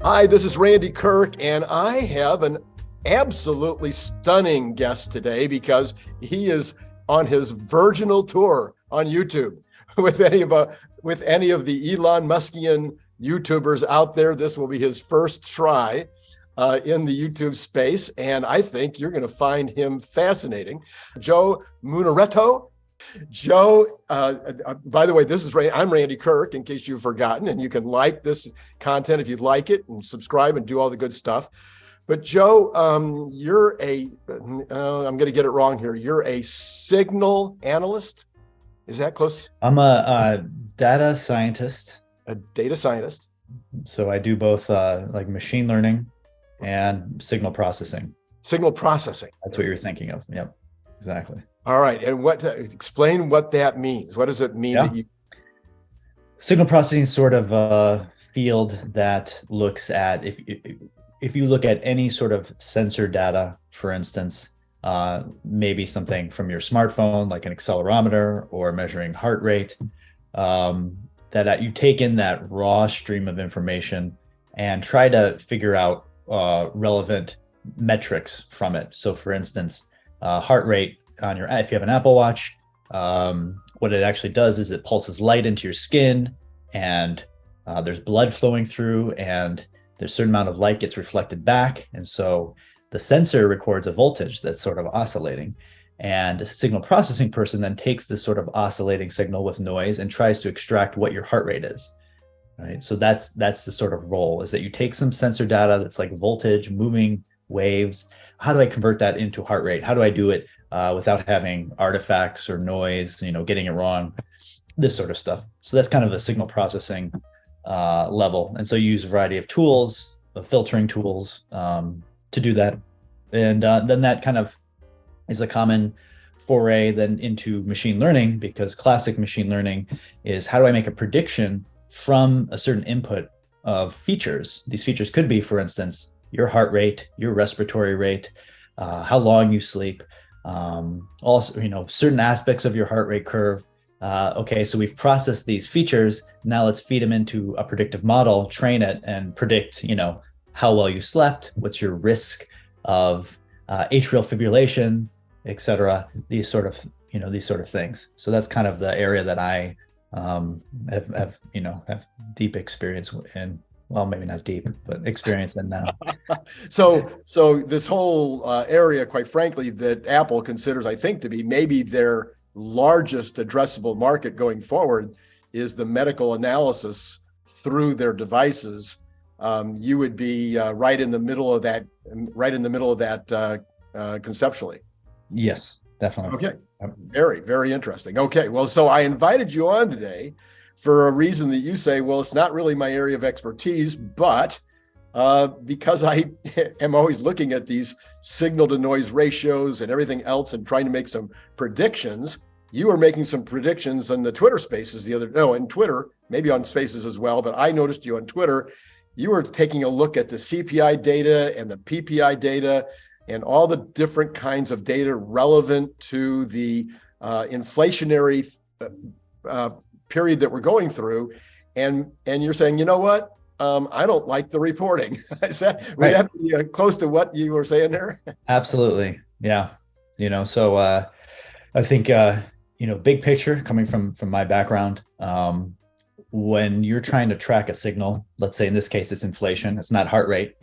Hi, this is Randy Kirk, and I have an absolutely stunning guest today because he is on his virginal tour on YouTube with any of the Elon Muskian YouTubers out there. This will be his first try in the YouTube space, and I think you're going to find him fascinating. Joe Munaretto. Joe, by the way, I'm Randy Kirk, in case you've forgotten, and you can like this content if you'd like it and subscribe and do all the good stuff. But Joe, I'm going to get it wrong here. You're a signal analyst. Is that close? I'm a data scientist. A data scientist. So I do both like machine learning and signal processing. Signal processing. That's what you're thinking of. Yep, exactly. All right. And explain what that means. What does it mean that you... Signal processing is sort of a field that looks at, if you look at any sort of sensor data, for instance, maybe something from your smartphone, like an accelerometer or measuring heart rate, that you take in that raw stream of information and try to figure out relevant metrics from it. So for instance, heart rate if you have an Apple Watch, what it actually does is it pulses light into your skin, and there's blood flowing through, and there's a certain amount of light gets reflected back. And so the sensor records a voltage that's sort of oscillating. And a signal processing person then takes this sort of oscillating signal with noise and tries to extract what your heart rate is. Right. So that's the sort of role, is that you take some sensor data that's like voltage, moving waves. How do I convert that into heart rate? How do I do it without having artifacts or noise, getting it wrong, this sort of stuff. So that's kind of a signal processing level. And so you use a variety of tools, filtering tools to do that. And then that kind of is a common foray then into machine learning, because classic machine learning is, how do I make a prediction from a certain input of features? These features could be, for instance, your heart rate, your respiratory rate, how long you sleep, also, certain aspects of your heart rate curve. Okay, so we've processed these features. Now let's feed them into a predictive model, train it, and predict, how well you slept, what's your risk of atrial fibrillation, et cetera. These sort of things. So that's kind of the area that I have deep experience in. Well, maybe not deep, but experience in now. So this whole area, quite frankly, that Apple considers, I think, to be maybe their largest addressable market going forward, is the medical analysis through their devices. You would be right in the middle of that conceptually. Yes, definitely. Okay. Very, very interesting. Okay. Well, so I invited you on today for a reason that you say, well, it's not really my area of expertise, but because I am always looking at these signal to noise ratios and everything else and trying to make some predictions. You were making some predictions on the Twitter spaces in Twitter, maybe on spaces as well, but I noticed you on Twitter. You were taking a look at the CPI data and the PPI data and all the different kinds of data relevant to the inflationary period that we're going through, and you're saying, you know what, I don't like the reporting. Would that be close to what you were saying there? Absolutely, yeah. So I think big picture, coming from my background, when you're trying to track a signal, let's say in this case it's inflation, it's not heart rate.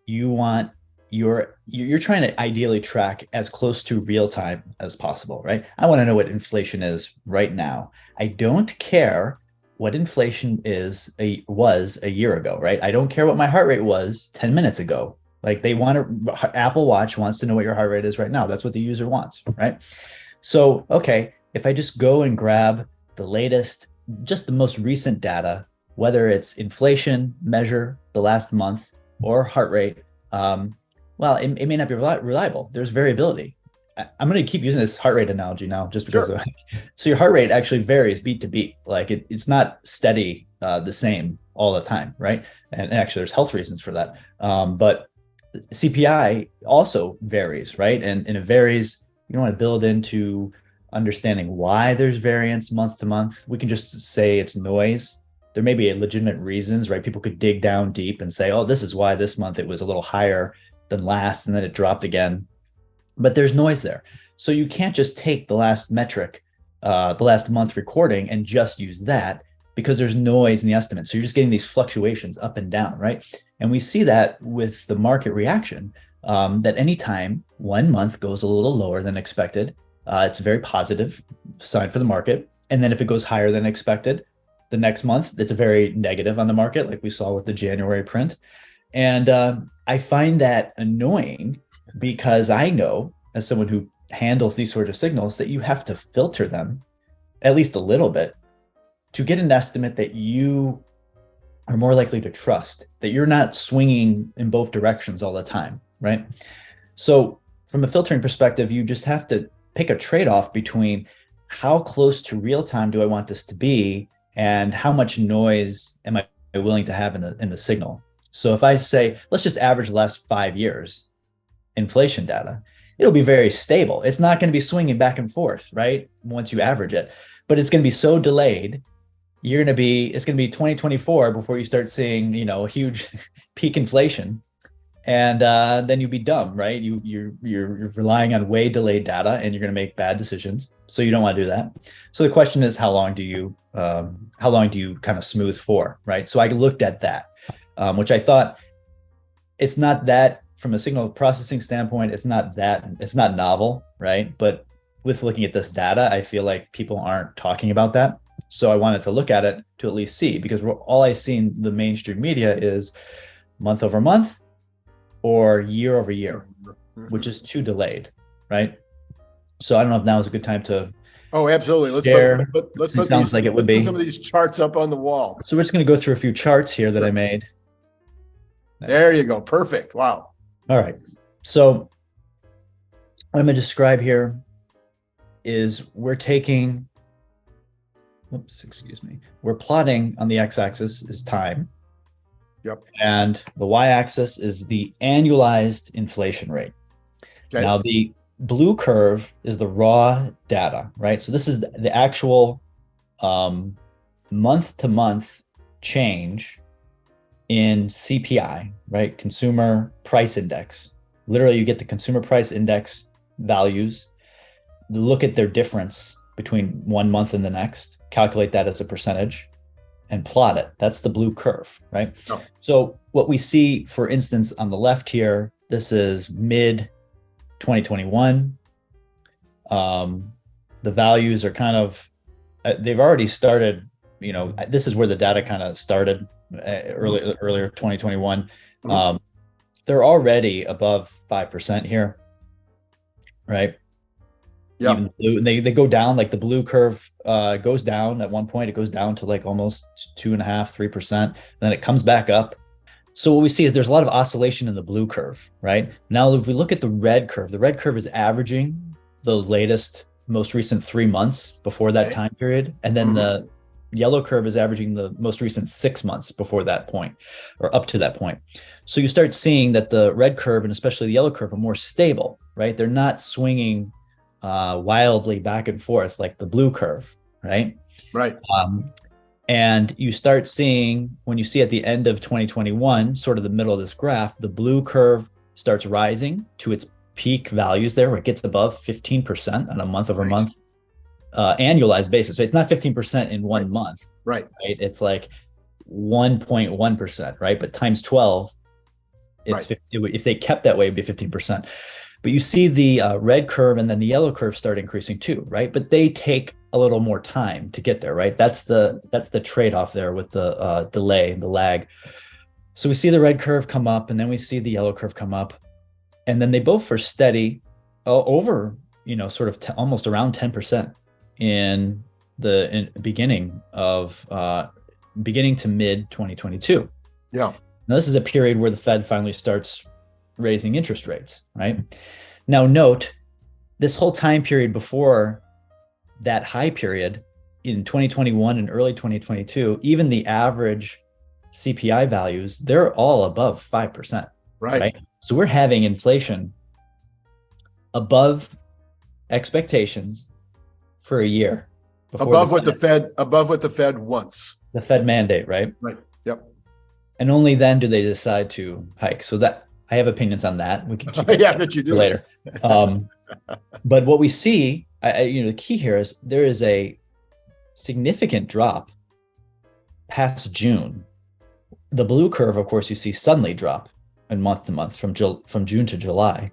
You're trying to ideally track as close to real time as possible, right? I want to know what inflation is right now. I don't care what inflation was a year ago, right? I don't care what my heart rate was 10 minutes ago. Like Apple Watch wants to know what your heart rate is right now. That's what the user wants, right? So, okay, if I just go and grab the latest, just the most recent data, whether it's inflation measure the last month or heart rate, well, it may not be reliable. There's variability. I'm going to keep using this heart rate analogy now, just because. Sure. So your heart rate actually varies beat to beat. Like it's not steady, the same all the time, right? And actually, there's health reasons for that. But CPI also varies, right? And it varies. You don't want to build into understanding why there's variance month to month. We can just say it's noise there may be legitimate reasons, right? People could dig down deep and say, oh, this is why this month it was a little higher than last, and then it dropped again. But there's noise there. So you can't just take the last metric, the last month recording, and just use that, because there's noise in the estimate. So you're just getting these fluctuations up and down, right? And we see that with the market reaction, that anytime 1 month goes a little lower than expected, it's a very positive sign for the market. And then if it goes higher than expected, the next month, it's a very negative on the market, like we saw with the January print. And I find that annoying, because I know, as someone who handles these sort of signals, that you have to filter them at least a little bit to get an estimate that you are more likely to trust, that you're not swinging in both directions all the time, right? So from a filtering perspective, you just have to pick a trade-off between how close to real time do I want this to be, and how much noise am I willing to have in the signal. So if I say, let's just average the last 5 years inflation data, it'll be very stable. It's not going to be swinging back and forth, right? Once you average it, but it's going to be so delayed. It's going to be 2024 before you start seeing, a huge peak inflation. And then you'd be dumb, right? You're relying on way delayed data, and you're going to make bad decisions. So you don't want to do that. So the question is, how long do you kind of smooth for, right? So I looked at that, which I thought, it's not that, from a signal processing standpoint, it's not novel, right? But with looking at this data, I feel like people aren't talking about that. So I wanted to look at it to at least see, because all I see in the mainstream media is month over month or year over year, which is too delayed, right? So I don't know if now is a good time to. Oh, absolutely. Let's put some of these charts up on the wall. So we're just going to go through a few charts here that I made. There you go. Perfect. Wow. All right. So what I'm going to describe here is we're plotting on the x-axis is time. Yep. And the y-axis is the annualized inflation rate. Okay. Now the blue curve is the raw data, right? So this is the actual month to month change in CPI, right? Consumer Price Index. Literally, you get the consumer price index values, look at their difference between 1 month and the next, calculate that as a percentage, and plot it. That's the blue curve, right? Oh. So what we see, for instance, on the left here, this is mid 2021. The values are kind of, they've already started, this is where the data kind of started earlier 2021. They're already above 5% here, right? Yeah. They go down, like the blue curve goes down at one point. It goes down to like almost 2.5-3%. Then it comes back up. So what we see is there's a lot of oscillation in the blue curve, right? Now, if we look at the red curve is averaging the most recent 3 months before that time period. And then the yellow curve is averaging the most recent 6 months before that point, or up to that point. So you start seeing that the red curve, and especially the yellow curve, are more stable, right? They're not swinging wildly back and forth like the blue curve, right? Right. And you start seeing, when you see at the end of 2021, sort of the middle of this graph, the blue curve starts rising to its peak values there, where it gets above 15% on a month over month annualized basis. So it's not 15% in 1 month, right? It's like 1.1%, right? But times 12, it's if they kept that way, it'd be 15%. But you see the red curve and then the yellow curve start increasing too, right? But they take a little more time to get there, right? That's the trade-off there with the delay, the lag. So we see the red curve come up, and then we see the yellow curve come up, and then they both are steady over, sort of almost around 10% in the beginning to mid 2022. Yeah. Now this is a period where the Fed finally starts raising interest rates, right? Now note, this whole time period before that high period in 2021 and early 2022, even the average CPI values, they're all above 5%, right? So we're having inflation above expectations for a year. Above what the Fed wants. The Fed mandate, right? Right. Yep. And only then do they decide to hike. So that I have opinions on that. We can keep Yeah, that you do. later. But what we see, the key here is there is a significant drop past June. The blue curve, of course, you see suddenly drop in month to month from June to July,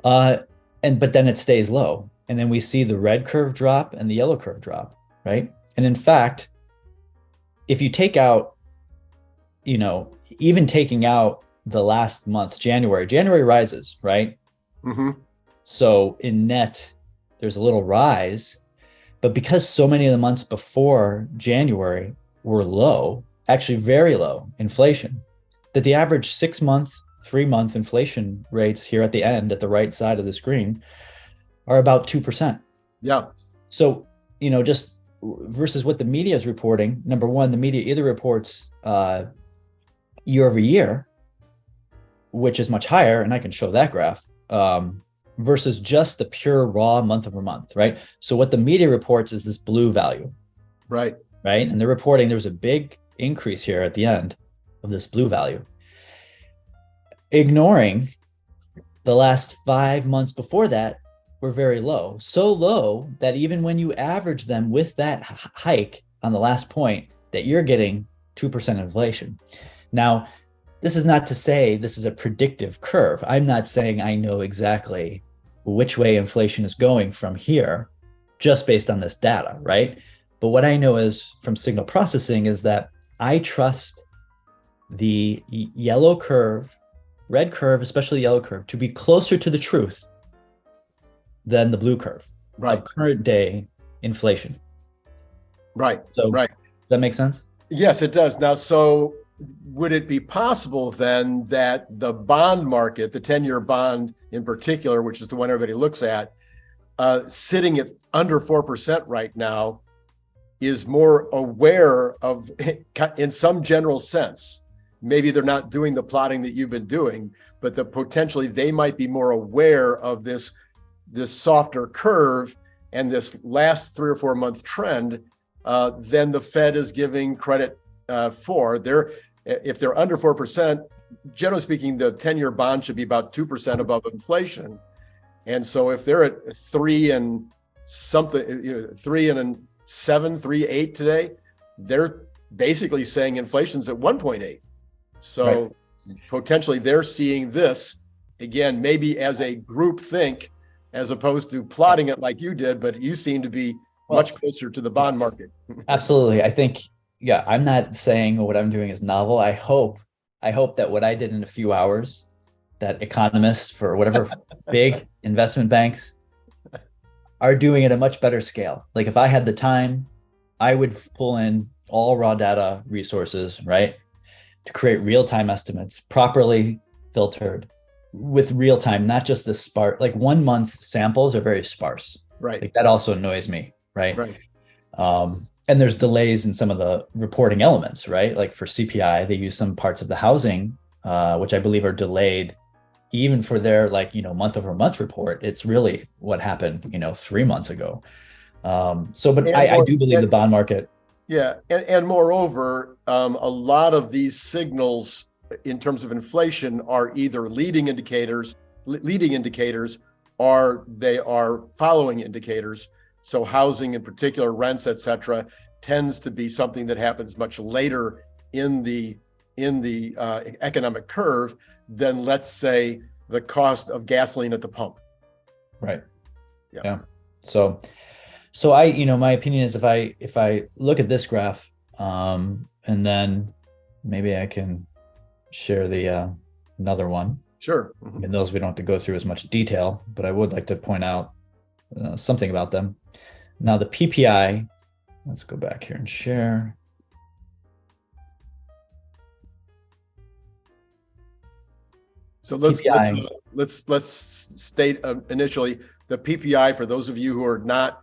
but then it stays low, and then we see the red curve drop and the yellow curve drop, right? And in fact, if you take out, even taking out the last month, January rises, right? Mm-hmm. So in net, there's a little rise, but because so many of the months before January were low, actually very low inflation, that the average 6-month, 3-month inflation rates here at the end, at the right side of the screen, are about 2%. Yeah. So, just versus what the media is reporting, number one, the media either reports year over year, which is much higher, and I can show that graph, versus just the pure raw month over month, right? So what the media reports is this blue value. Right. Right. And they're reporting there's a big increase here at the end of this blue value, ignoring the last 5 months before that were very low, so low that even when you average them with that hike on the last point, that you're getting 2% inflation. Now, this is not to say this is a predictive curve. I'm not saying I know exactly which way inflation is going from here just based on this data, right? But what I know is from signal processing is that I trust the yellow curve, red curve, especially the yellow curve, to be closer to the truth than the blue curve of current day inflation. Right. So, right. Does that make sense? Yes, it does. Now, so would it be possible then that the bond market, the 10-year bond in particular, which is the one everybody looks at, sitting at under 4% right now, is more aware of, in some general sense, maybe they're not doing the plotting that you've been doing, but potentially they might be more aware of this softer curve and this last 3 or 4 month trend than the Fed is giving credit for. If they're under 4%, generally speaking, the 10-year bond should be about 2% above inflation. And so if they're at 3 and something, 3 and 7, 3.8 today, they're basically saying inflation's at 1.8. So potentially they're seeing this again, maybe as a group think, as opposed to plotting it like you did, but you seem to be much closer to the bond market. Absolutely. I think, I'm not saying what I'm doing is novel. I hope that what I did in a few hours, that economists for whatever big investment banks are doing at a much better scale. Like if I had the time, I would pull in all raw data resources, right? To create real-time estimates, properly filtered with real-time, not just the sparse, like 1 month samples are very sparse. Right. Like that also annoys me, right? Right. And there's delays in some of the reporting elements, right? Like for CPI, they use some parts of the housing, which I believe are delayed even for their month over month report. It's really what happened, 3 months ago. But I do believe the bond market. Yeah. And moreover, a lot of these signals in terms of inflation are either leading indicators, or they are following indicators. So housing in particular, rents, et cetera, tends to be something that happens much later in the economic curve than, let's say, the cost of gasoline at the pump. Right. Yeah. So I, my opinion is if I look at this graph, and then maybe I can share the another one. Sure. Mm-hmm. And those we don't have to go through as much detail, but I would like to point out something about them. Now the PPI, let's go back here and share. So let's state initially the PPI for those of you who are not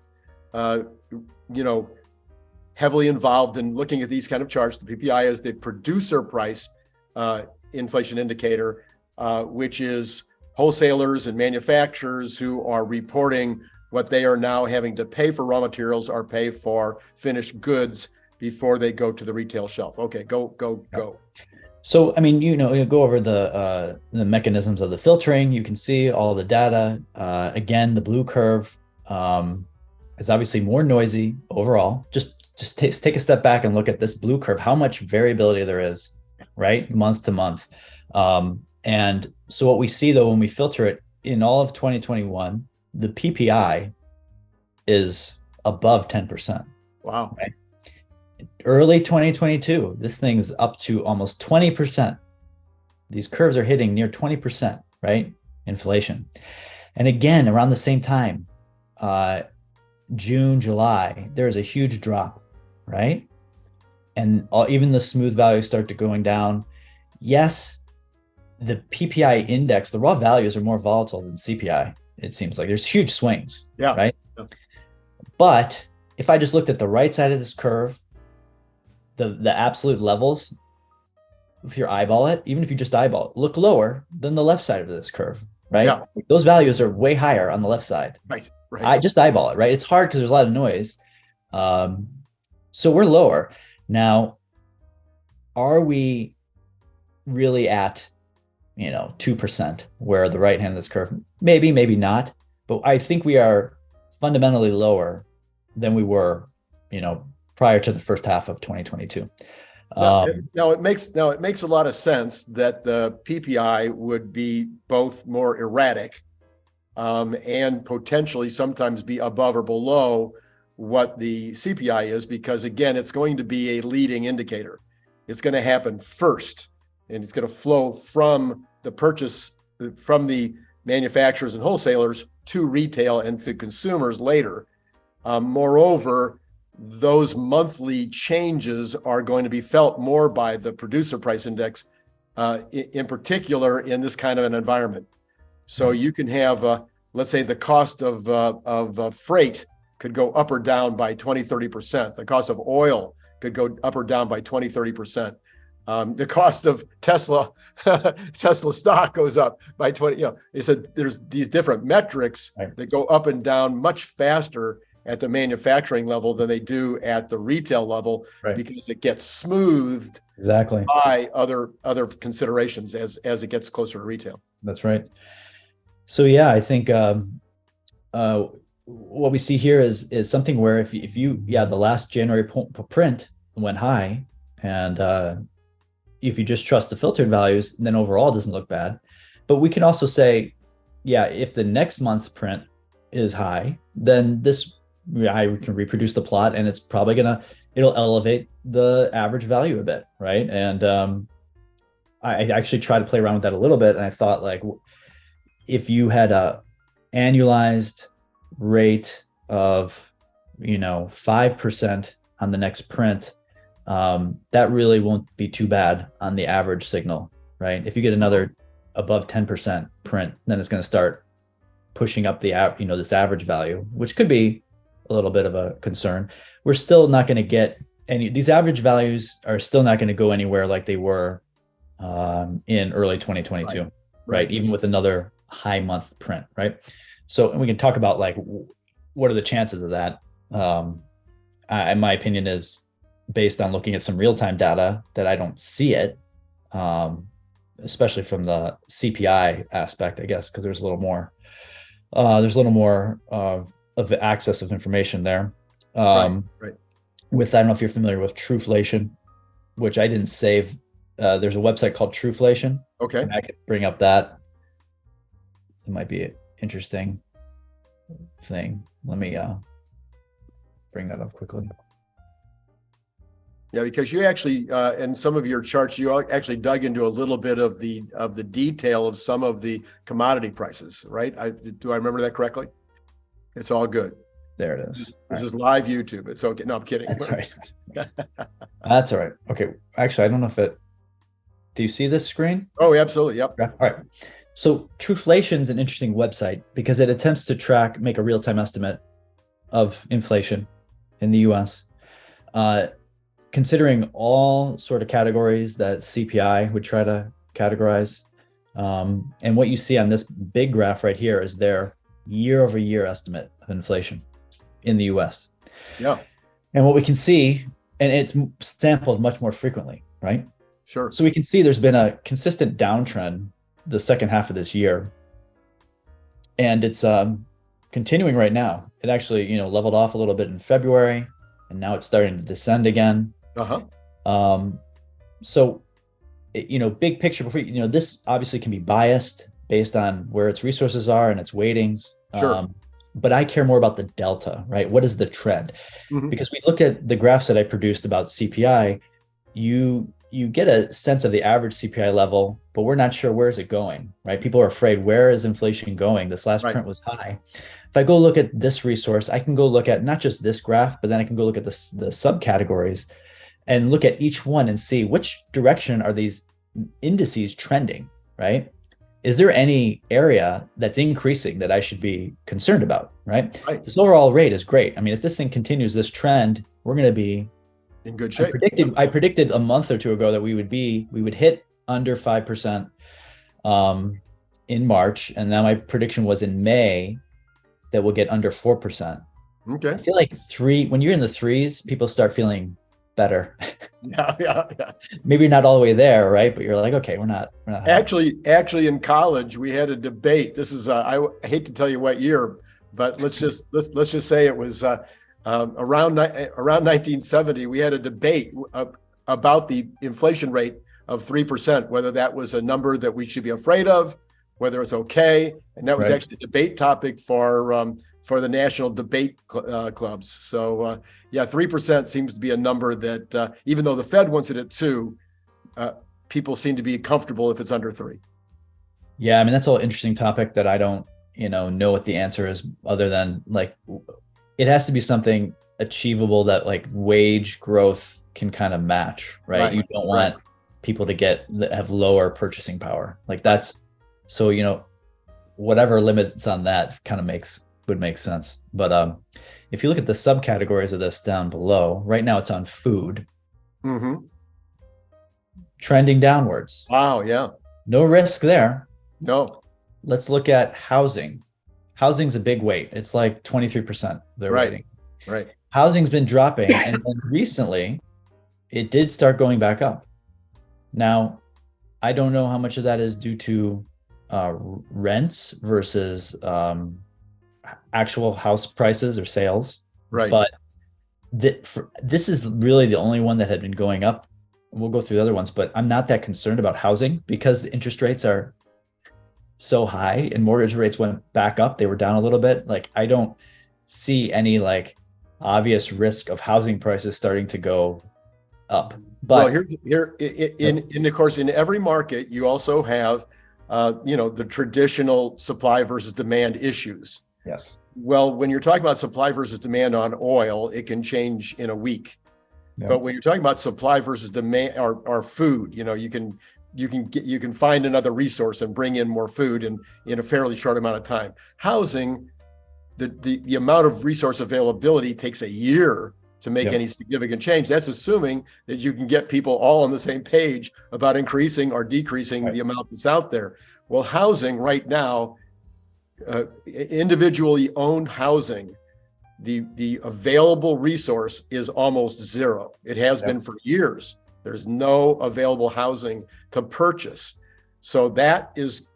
heavily involved in looking at these kind of charts. The PPI is the producer price inflation indicator, which is wholesalers and manufacturers who are reporting what they are now having to pay for raw materials or pay for finished goods before they go to the retail shelf. Okay, go. So, I mean, you go over the mechanisms of the filtering. You can see all the data. Again, the blue curve is obviously more noisy overall. Just take a step back and look at this blue curve, how much variability there is, right? Month to month. And so what we see though, when we filter it in all of 2021, the PPI is above 10%. Wow. Right? Early 2022, this thing's up to almost 20%. These curves are hitting near 20%, right? Inflation. And again, around the same time, June, July, there's a huge drop, right? And even the smooth values start to going down. Yes, the PPI index, the raw values are more volatile than CPI. It seems like there's huge swings, right? Yeah. But if I just looked at the right side of this curve, the absolute levels, if you eyeball it, even if you just eyeball it, look lower than the left side of this curve, right? Yeah. Those values are way higher on the left side. Right. I just eyeball it, right? It's hard because there's a lot of noise. So we're lower. Now, are we really at, 2% where the right hand of this curve? Maybe, maybe not. But I think we are fundamentally lower than we were, prior to the first half of 2022. Now it makes a lot of sense that the PPI would be both more erratic and potentially sometimes be above or below what the CPI is, because again, it's going to be a leading indicator. It's going to happen first, and it's going to flow from the purchase, from the manufacturers and wholesalers to retail and to consumers later. Moreover, those monthly changes are going to be felt more by the producer price index, in particular in this kind of an environment. So you can have, let's say the cost of freight could go up or down by 20, 30%. The cost of oil could go up or down by 20, 30%. The cost of Tesla stock goes up by 20. They said there's these different metrics that go up and down much faster at the manufacturing level than they do at the retail level, because it gets smoothed by other considerations as it gets closer to retail. That's right. So yeah, I think what we see here is something where if you the last January print went high, and if you just trust the filtered values, then overall it doesn't look bad. But we can also say, if the next month's print is high, then I can reproduce the plot, and it's probably it'll elevate the average value a bit, right? And I actually tried to play around with that a little bit, and I thought, like, if you had a annualized rate of 5% on the next print, that really won't be too bad on the average signal, right? If you get another above 10% print, then it's going to start pushing up the this average value, which could be a little bit of a concern. We're still not going to get these average values are still not going to go anywhere like they were in early 2022, right? Even with another high month print, right? So, and we can talk about, like, what are the chances of that? In my opinion, is based on looking at some real-time data that I don't see it, especially from the CPI aspect, I guess, because there's a little more of the access of information there. With, I don't know if you're familiar with Trueflation, which I didn't save. There's a website called Trueflation. Okay. And I could bring up that. It might be an interesting thing. Let me bring that up quickly. Yeah, because you actually, in some of your charts, you actually dug into a little bit of the detail of some of the commodity prices, right? Do I remember that correctly? It's all good. There it is. This is live YouTube. It's okay. No, I'm kidding. That's all right. That's all right. Okay. Actually, I don't know if do you see this screen? Oh, absolutely. Yep. All right. So Trueflation is an interesting website because it attempts to make a real-time estimate of inflation in the US, considering all sort of categories that CPI would try to categorize. And what you see on this big graph right here is their year-over-year estimate of inflation in the US. Yeah. And what we can see and it's sampled much more frequently, right? Sure. So we can see there's been a consistent downtrend the second half of this year, and it's continuing right now. It actually, leveled off a little bit in February, and now it's starting to descend again. So, big picture before this obviously can be biased based on where its resources are and its weightings. Sure. But I care more about the delta, right? What is the trend? Because we look at the graphs that I produced about CPI, you get a sense of the average CPI level, but we're not sure where is it going, right? People are afraid, where is inflation going? This last print was high. If I go look at this resource, I can go look at not just this graph, but then I can go look at the subcategories and look at each one and see which direction are these indices trending, right? Is there any area that's increasing that I should be concerned about, right? This overall rate is great. I mean, if this thing continues this trend, we're going to be in good shape. I predicted a month or two ago that we would hit under 5% in March. And now my prediction was in May that we'll get under 4%. Okay. I feel like when you're in the threes, people start feeling better. Yeah. Maybe not all the way there, right? But you're like, okay, we're not actually in college we had a debate. This is I hate to tell you what year, but let's just say it was around 1970. We had a debate about the inflation rate of 3%, whether that was a number that we should be afraid of, whether it's okay, and that was actually a debate topic for the national debate clubs. So 3% seems to be a number that even though the Fed wants it at 2%, people seem to be comfortable if it's under 3%. Yeah, I mean, that's an interesting topic that I don't, know what the answer is, other than like, it has to be something achievable that like wage growth can kind of match, right? You don't want people to have lower purchasing power. Like that's, so, whatever limits on that kind of would make sense. But if you look at the subcategories of this down below, right now it's on food. Trending downwards. Wow, yeah. No risk there. No. Let's look at housing. Housing's a big weight. It's like 23% they're rating. Right. Housing's been dropping, and then recently it did start going back up. Now, I don't know how much of that is due to rents versus actual house prices or sales. Right. But this is really the only one that had been going up. We'll go through the other ones, but I'm not that concerned about housing because the interest rates are so high and mortgage rates went back up. They were down a little bit. Like I don't see any like obvious risk of housing prices starting to go up. But of course, in every market, you also have, the traditional supply versus demand issues. Yes. Well, when you're talking about supply versus demand on oil, it can change in a week. Yeah. But when you're talking about supply versus demand or food, you can find another resource and bring in more food in a fairly short amount of time. Housing, the amount of resource availability takes a year to make any significant change. That's assuming that you can get people all on the same page about increasing or decreasing the amount that's out there. Well, housing right now, individually owned housing, the available resource is almost zero. It has been for years. There's no available housing to purchase. So that is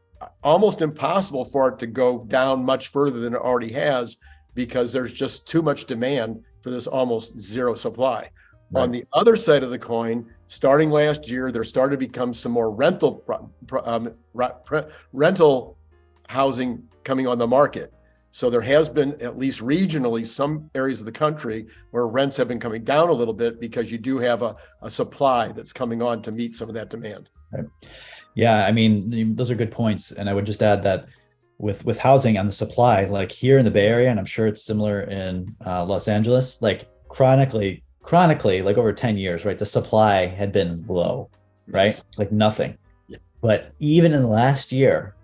almost impossible for it to go down much further than it already has, because there's just too much demand for this almost zero supply. Right. On the other side of the coin, starting last year, there started to become some more rental housing coming on the market. So there has been, at least regionally, some areas of the country where rents have been coming down a little bit because you do have a supply that's coming on to meet some of that demand. Right. Yeah, I mean, those are good points. And I would just add that with housing on the supply, like here in the Bay Area, and I'm sure it's similar in Los Angeles, like chronically, like over 10 years, right? The supply had been low, right? Yes. Like nothing. Yeah. But even in the last year,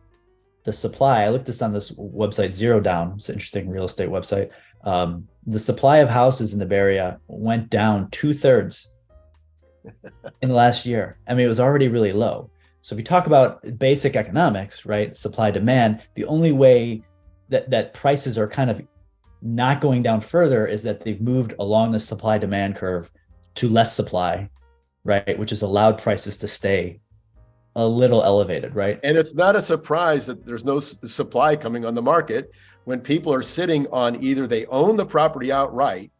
the supply, I looked this on this website, Zero Down. It's an interesting real estate website. The supply of houses in the Bay Area went down 2/3 in the last year. I mean, it was already really low. So if you talk about basic economics, right, supply demand, the only way that prices are kind of not going down further is that they've moved along the supply demand curve to less supply, right? Which has allowed prices to stay a little elevated, right? And it's not a surprise that there's no supply coming on the market when people are sitting on either they own the property outright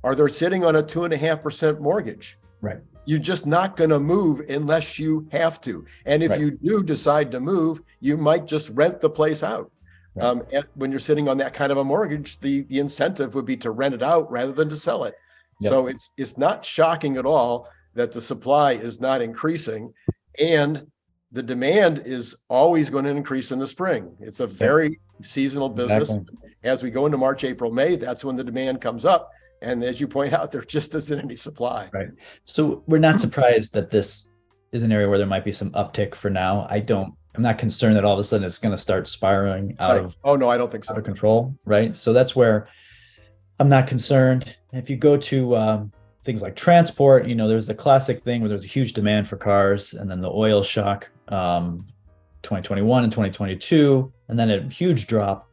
or they're sitting on a 2.5% mortgage. Right. You're just not going to move unless you have to. And if you do decide to move, you might just rent the place out. Right. When you're sitting on that kind of a mortgage, the incentive would be to rent it out rather than to sell it. Yep. So it's not shocking at all that the supply is not increasing, and the demand is always going to increase in the spring. It's a very seasonal business. Exactly. As we go into March, April, May, that's when the demand comes up. And as you point out, there just isn't any supply. Right. So we're not surprised that this is an area where there might be some uptick for now. I'm not concerned that all of a sudden it's going to start spiraling out of. Oh, no, I don't think so. Out of control. Right. So that's where I'm not concerned. If you go to things like transport, there's the classic thing where there's a huge demand for cars, and then the oil shock, 2021 and 2022, and then a huge drop.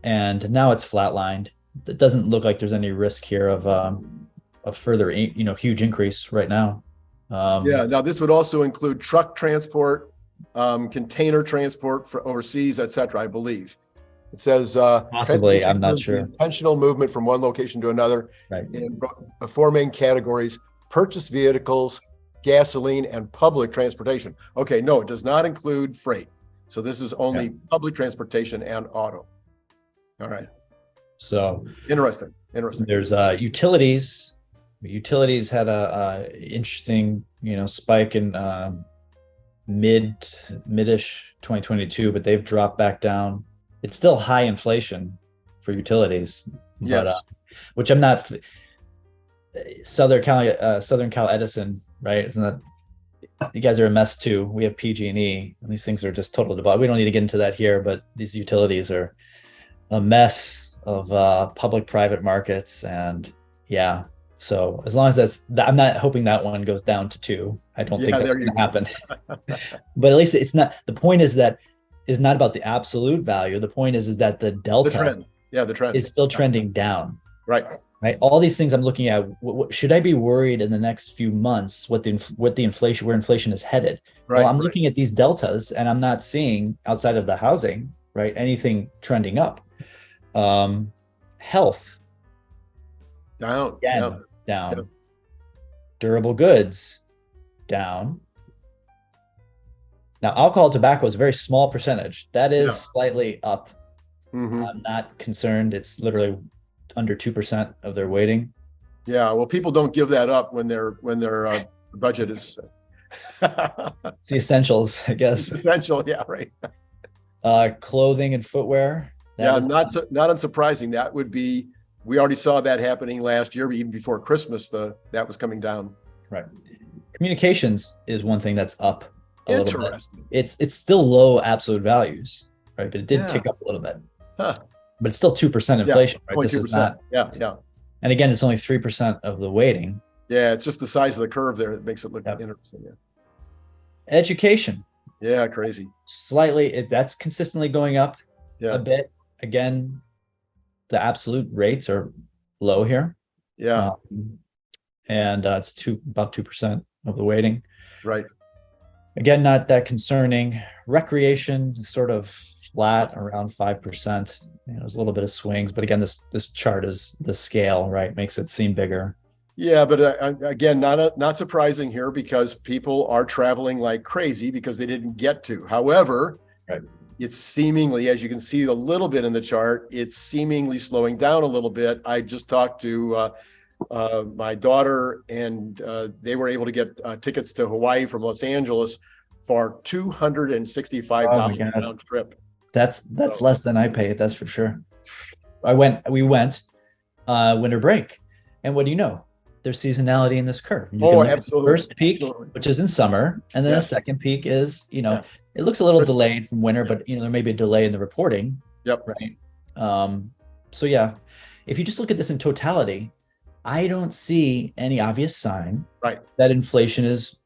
And now it's flatlined. It doesn't look like there's any risk here of a further, huge increase right now. Now this would also include truck transport, container transport for overseas, et cetera, I believe. It says possibly, I'm not sure. Intentional movement from one location to another. Right. In four main categories: purchased vehicles, gasoline, and public transportation. Okay, no, it does not include freight. So this is only public transportation and auto. All right. So interesting. There's utilities. Utilities had a interesting, spike in mid-ish 2022, but they've dropped back down. It's still high inflation for utilities, but which I'm not. Southern Cal Edison, right? Isn't that, you guys are a mess too. We have PG&E, and these things are just total debauchery. We don't need to get into that here, but these utilities are a mess of public-private markets, and so as long as I'm not hoping that one goes down to 2. I don't think that's going to happen. But at least it's not. The point is that is not about the absolute value. The point is that the delta, the trend is still trending down. Right. All these things I'm looking at. Should I be worried in the next few months where inflation is headed? Right. Well, I'm looking at these deltas, and I'm not seeing, outside of the housing, anything trending up. Health down. Down. Durable goods down. Now, alcohol, tobacco is a very small percentage. That is slightly up. Mm-hmm. I'm not concerned. It's literally under 2% of their weighting. Yeah, well, people don't give that up when their budget is. It's the essentials, I guess. It's essential, yeah, right. Clothing and footwear. Not unsurprising. That would be. We already saw that happening last year, even before Christmas. That was coming down. Right. Communications is one thing that's up a little bit. It's still low absolute values, right? But it did tick up a little bit. Huh. But it's still 2% inflation, right? This is not. Yeah. And again, it's only 3% of the weighting. Yeah, it's just the size of the curve there that makes it look interesting. Yeah. Education. Yeah, crazy. Slightly, that's consistently going up a bit. Again, the absolute rates are low here. Yeah. And it's about 2% of the weighting. Right. Again, not that concerning. Recreation is sort of flat around 5%. There's a little bit of swings, but again, this chart is the scale, right? Makes it seem bigger. Yeah, but again, not surprising here because people are traveling like crazy because they didn't get to. However, it's seemingly, as you can see a little bit in the chart, it's seemingly slowing down a little bit. I just talked to my daughter, and they were able to get tickets to Hawaii from Los Angeles for $265 round trip. That's less than I paid, that's for sure. We went winter break, and what do you know? There's seasonality in this curve. You can absolutely. The first peak, which is in summer, and then the second peak is, it looks a little delayed from winter, but there may be a delay in the reporting. Yep. Right. So if you just look at this in totality, I don't see any obvious sign that inflation is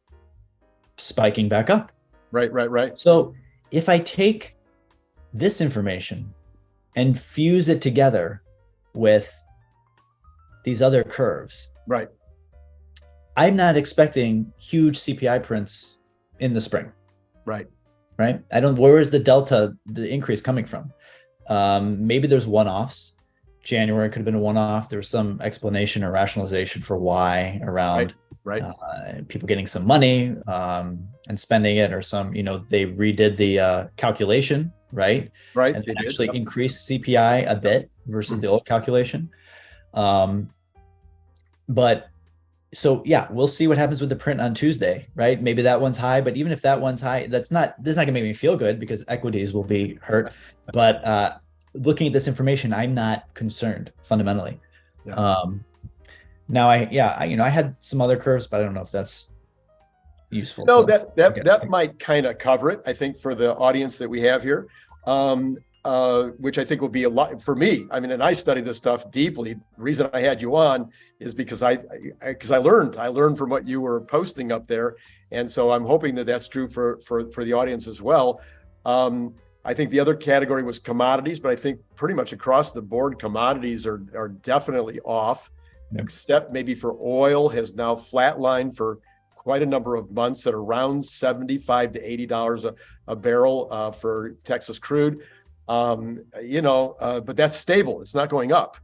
spiking back up. Right. So if I take this information and fuse it together with these other curves, I'm not expecting huge CPI prints in the spring. Right. Right. Where is the delta, the increase coming from? Maybe there's one-offs. January could have been a one-off. There was some explanation or rationalization for why around right. People getting some money and spending it, or some, they redid the calculation, right? Right. And they actually did. increased CPI a bit versus the old calculation. But so yeah, we'll see what happens with the print on Tuesday, right? Maybe that one's high, but even if that one's high, that's not gonna make me feel good because equities will be hurt. But looking at this information, I'm not concerned fundamentally. Yeah. Now I had some other curves, but I don't know if that's useful. No, that might kind of cover it, I think, for the audience that we have here. Which I think will be a lot for me. I mean, and I study this stuff deeply. The reason I had you on is because I learned from what you were posting up there, and so I'm hoping that that's true for the audience as well. I think the other category was commodities, but I think pretty much across the board, commodities are definitely off, except maybe for oil has now flatlined for quite a number of months at around $75 to $80 a barrel for Texas crude. But that's stable. It's not going up.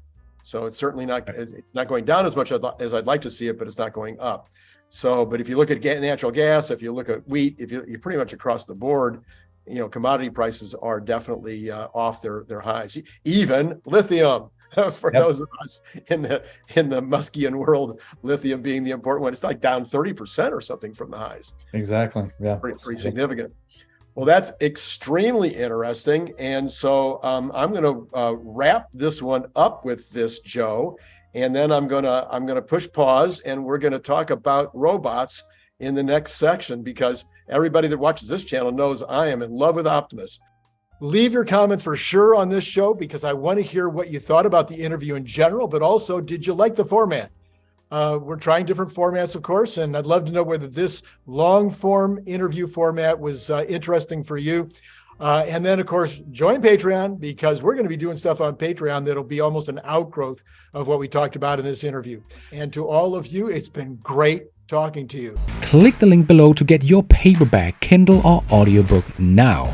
So it's certainly not, it's not going down as much as I'd like to see it, but it's not going up. So, but if you look at natural gas, if you look at wheat, if you're pretty much across the board, commodity prices are definitely off their highs. Even lithium, for those of us in the Muskian world, lithium being the important one, it's like down 30% or something from the highs. Exactly. Yeah. Pretty significant. Well, that's extremely interesting. And so I'm going to wrap this one up with this, Joe, and then I'm going to push pause, and we're going to talk about robots in the next section, because everybody that watches this channel knows I am in love with Optimus. Leave your comments for sure on this show, because I want to hear what you thought about the interview in general, but also, did you like the format? We're trying different formats, of course, and I'd love to know whether this long form interview format was interesting for you. And then, of course, join Patreon, because we're going to be doing stuff on Patreon that'll be almost an outgrowth of what we talked about in this interview. And to all of you, it's been great talking to you. Click the link below to get your paperback, Kindle, or audiobook now.